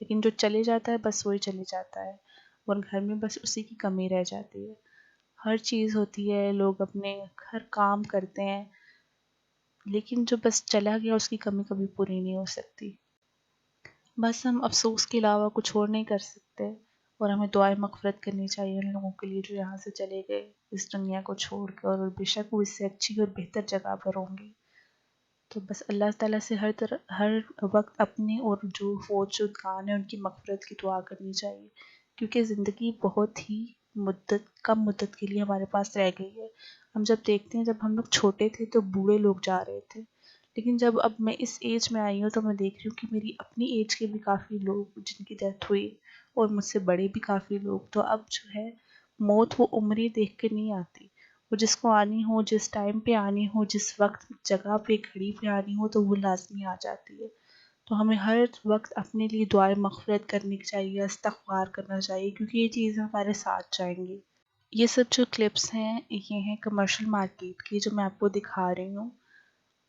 لیکن جو چلے جاتا ہے بس وہی چلے جاتا ہے، اور گھر میں بس اسی کی کمی رہ جاتی ہے۔ ہر چیز ہوتی ہے، لوگ اپنے ہر کام کرتے ہیں، لیکن جو بس چلا گیا اس کی کمی کبھی پوری نہیں ہو سکتی۔ بس ہم افسوس کے علاوہ کچھ اور نہیں کر سکتے، اور ہمیں دعائیں مغفرت کرنی چاہیے ان لوگوں کے لیے جو یہاں سے چلے گئے اس دنیا کو چھوڑ کر، اور بے شک وہ اس سے اچھی اور بہتر جگہ پر ہوں گے۔ تو بس اللہ تعالیٰ سے ہر وقت اپنے اور جو فوت شدگان ہیں ان کی مغفرت کی دعا کرنی چاہیے، کیونکہ زندگی بہت ہی کم مدت کے لیے ہمارے پاس رہ گئی ہے۔ ہم جب دیکھتے ہیں، جب ہم لوگ چھوٹے تھے تو بوڑھے لوگ جا رہے تھے، لیکن جب اب میں اس ایج میں آئی ہوں تو میں دیکھ رہی ہوں کہ میری اپنی ایج کے بھی کافی لوگ جن کی ڈیتھ ہوئی، اور مجھ سے بڑے بھی کافی لوگ۔ تو اب جو ہے موت وہ عمریں دیکھ کے نہیں آتی، وہ جس کو آنی ہو، جس ٹائم پہ آنی ہو، جس وقت جگہ پہ گھڑی پہ آنی ہو، تو وہ لازمی آ جاتی ہے۔ تو ہمیں ہر وقت اپنے لیے دعائیں مغفرت کرنی چاہیے، استغفار کرنا چاہیے، کیونکہ یہ چیزیں ہمارے ساتھ جائیں گی۔ یہ سب جو کلپس ہیں یہ ہیں کمرشل مارکیٹ کی، جو میں آپ کو دکھا رہی ہوں،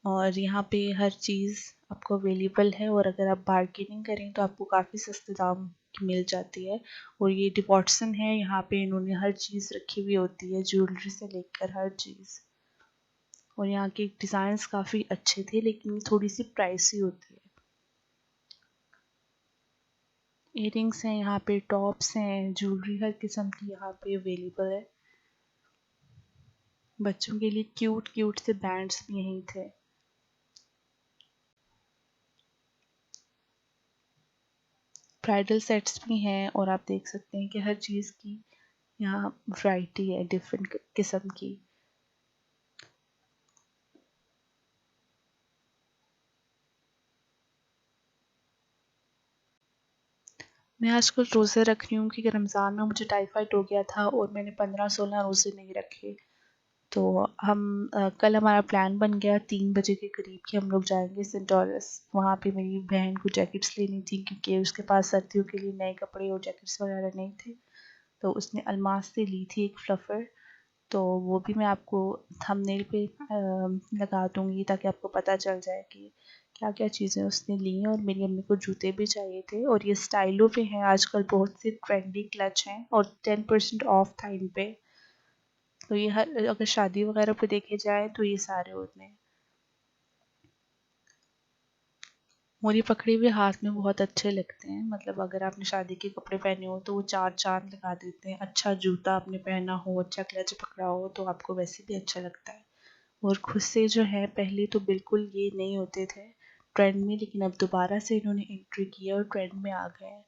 اور یہاں پہ ہر چیز آپ کو اویلیبل ہے، اور اگر آپ بارگیننگ کریں تو آپ کو کافی سستے دام کی مل جاتی ہے۔ اور یہ ڈپارٹسن ہے، یہاں پہ انہوں نے ہر چیز رکھی ہوئی ہوتی ہے، جیولری سے لے کر ہر چیز، اور یہاں کے ڈیزائنس کافی اچھے تھے، لیکن یہ تھوڑی سی پرائسی ہوتی ہے۔ ایئر رنگس ہیں یہاں پہ، ٹاپس ہیں، جیولری ہر قسم کی یہاں پہ اویلیبل ہے۔ بچوں کے لیے کیوٹ کیوٹ سے بینڈس بھی یہیں تھے۔ برائڈل سیٹس بھی ہیں، اور آپ دیکھ سکتے ہیں کہ ہر چیز کی یہاں ورائٹی ہے ڈفرینٹ قسم کی۔ میں آج کل روزے رکھ رہی ہوں کیونکہ رمضان میں مجھے ٹائیفائڈ ہو گیا تھا، اور میں نے 15-16 روزے نہیں رکھے۔ تو ہم کل ہمارا پلان بن گیا 3 بجے کے قریب کہ ہم لوگ جائیں گے سینٹورس۔ وہاں پہ میری بہن کو جیکٹس لینی تھی، کیونکہ اس کے پاس سردیوں کے لیے نئے کپڑے اور جیکٹس وغیرہ نہیں تھے، تو اس نے الماس سے لی تھی ایک فلفر، تو وہ بھی میں آپ کو تھمبنیل پہ لگا دوں گی تاکہ آپ کو پتہ چل جائے کہ کیا کیا چیزیں اس نے لی ہیں۔ اور میری امی کو جوتے بھی چاہیے تھے، اور یہ اسٹائلوں پہ ہیں آج کل بہت سے ٹرینڈی کلچ ہیں، اور 10% آف تھا ان پہ۔ تو یہ اگر شادی وغیرہ پہ دیکھے جائے تو یہ سارے ہوتے ہیں۔ موری پکڑے ہوئے ہاتھ میں بہت اچھے لگتے ہیں، مطلب اگر آپ نے شادی کے کپڑے پہنے ہو تو وہ 4 چاند لگا دیتے ہیں۔ اچھا جوتا آپ نے پہنا ہو، اچھا کلچ پکڑا ہو تو آپ کو ویسے بھی اچھا لگتا ہے۔ اور خود سے جو ہے پہلے تو بالکل یہ نہیں ہوتے تھے ٹرینڈ میں، لیکن اب دوبارہ سے انہوں نے انٹری کیا اور ٹرینڈ میں آ گئے ہیں،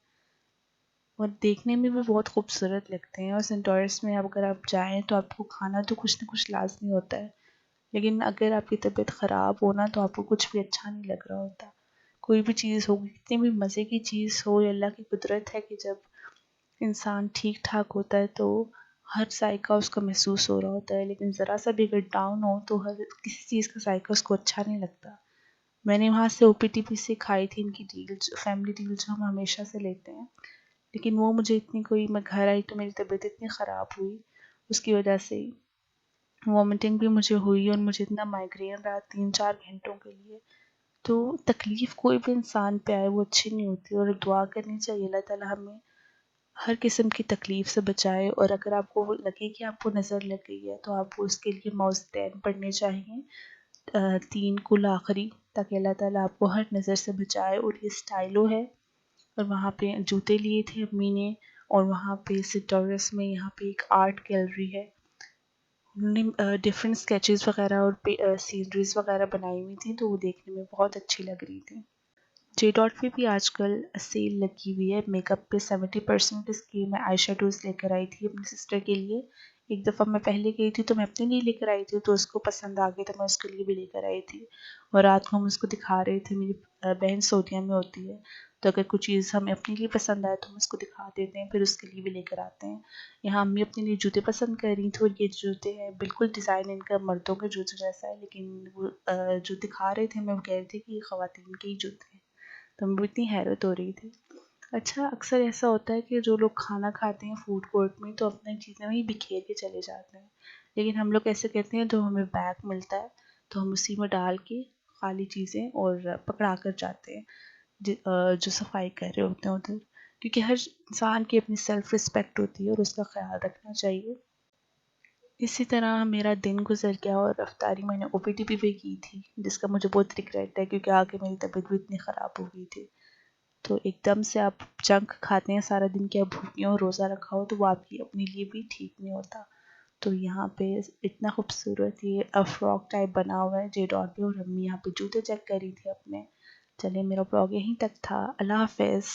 اور دیکھنے میں بھی بہت خوبصورت لگتے ہیں۔ اور سینٹورس میں اب اگر آپ جائیں تو آپ کو کھانا تو کچھ نہ کچھ لازمی ہوتا ہے، لیکن اگر آپ کی طبیعت خراب ہونا تو آپ کو کچھ بھی اچھا نہیں لگ رہا ہوتا۔ کوئی بھی چیز ہوگی، کتنی بھی مزے کی چیز ہو، یہ اللہ کی قدرت ہے کہ جب انسان ٹھیک ٹھاک ہوتا ہے تو ہر ذائقہ اس کو محسوس ہو رہا ہوتا ہے، لیکن ذرا سا بھی اگر ڈاؤن ہو تو کسی چیز کا ذائقہ اس کو اچھا نہیں لگتا۔ میں نے وہاں سے او پی ٹی پی سے کھائی تھی ان کی ڈیل، فیملی ڈیل جو ہم ہمیشہ سے لیتے ہیں، لیکن وہ مجھے اتنی میں گھر آئی تو میری طبیعت اتنی خراب ہوئی، اس کی وجہ سے وامٹنگ بھی مجھے ہوئی، اور مجھے اتنا مائگرین رہا 3-4 گھنٹوں کے لیے۔ تو تکلیف کوئی بھی انسان پہ آئے وہ اچھی نہیں ہوتی، اور دعا کرنی چاہیے اللہ تعالیٰ ہمیں ہر قسم کی تکلیف سے بچائے۔ اور اگر آپ کو لگے کہ آپ کو نظر لگ گئی ہے تو آپ کو اس کے لیے موزتین پڑھنے چاہیے، 3 کل آخری، تاکہ اللہ تعالیٰ آپ کو ہر نظر سے بچائے۔ اور یہ اسٹائلو ہے، اور وہاں پہ جوتے لیے تھے امی نے، اور وہاں پہ سٹورس میں یہاں پہ ایک آرٹ گیلری ہے، انہوں نے ڈفرینٹ اسکیچز وغیرہ اور سینریز وغیرہ بنائی ہوئی تھیں، تو وہ دیکھنے میں بہت اچھی لگ رہی تھی۔ جے ڈاٹ پہ بھی آج کل سیل لگی ہوئی ہے، میک اپ پہ 70% اس کی میں آئی شیڈوز لے کر آئی تھی اپنی سسٹر کے لیے۔ ایک دفعہ میں پہلے گئی تھی تو میں اپنے لیے لے کر آئی تھی، تو اس کو پسند آ گئی تو میں اس کے لیے بھی لے کر آئی تھی، اور رات کو ہم اس کو دکھا رہے تھے۔ میری بہن سعودیہ میں ہوتی ہے، تو اگر کوئی چیز ہمیں اپنے لیے پسند آئے تو ہم اس کو دکھا دیتے ہیں، پھر اس کے لیے بھی لے کر آتے ہیں۔ یہاں امی اپنے لیے جوتے پسند کر رہی تھیں، اور یہ جوتے ہیں بالکل ڈیزائن ان کا مردوں کے جوتے جیسا ہے، لیکن وہ جو دکھا رہے تھے میں وہ کہہ رہی تھی کہ یہ خواتین کے ہی جوتے ہیں، تو مجھے اتنی حیرت ہو رہی تھی۔ اچھا اکثر ایسا ہوتا ہے کہ جو لوگ کھانا کھاتے ہیں فوڈ کورٹ میں تو اپنی چیزیں وہیں بکھیر کے چلے جاتے ہیں، لیکن ہم لوگ ایسے کرتے ہیں جو ہمیں بیگ ملتا ہے تو ہم اسی میں ڈال کے خالی چیزیں اور پکڑا کر جاتے ہیں۔ جو صفائی کر رہے ہوتے ہیں ادھر، کیونکہ ہر انسان کی اپنی سیلف رسپیکٹ ہوتی ہے اور اس کا خیال رکھنا چاہیے۔ اسی طرح میرا دن گزر گیا اور رفتاری میں نے او پی ٹی بھی کی تھی، جس کا مجھے بہت ریگریٹ ہے کیونکہ آگے میری طبیعت بھی اتنی خراب ہو گئی تھی۔ تو ایک دم سے آپ جنک کھاتے ہیں سارا دن کہ آپ بھوکے ہو، روزہ رکھا ہو، تو وہ آپ کی اپنے لیے بھی ٹھیک نہیں ہوتا۔ تو یہاں پہ اتنا خوبصورت یہ فراک ٹائپ بنا ہوا ہے جے ڈاٹ پہ، اور امی یہاں پہ جوتے چیک کری تھی اپنے۔ چلیں میرا بلاگ یہیں تک تھا، اللہ حافظ۔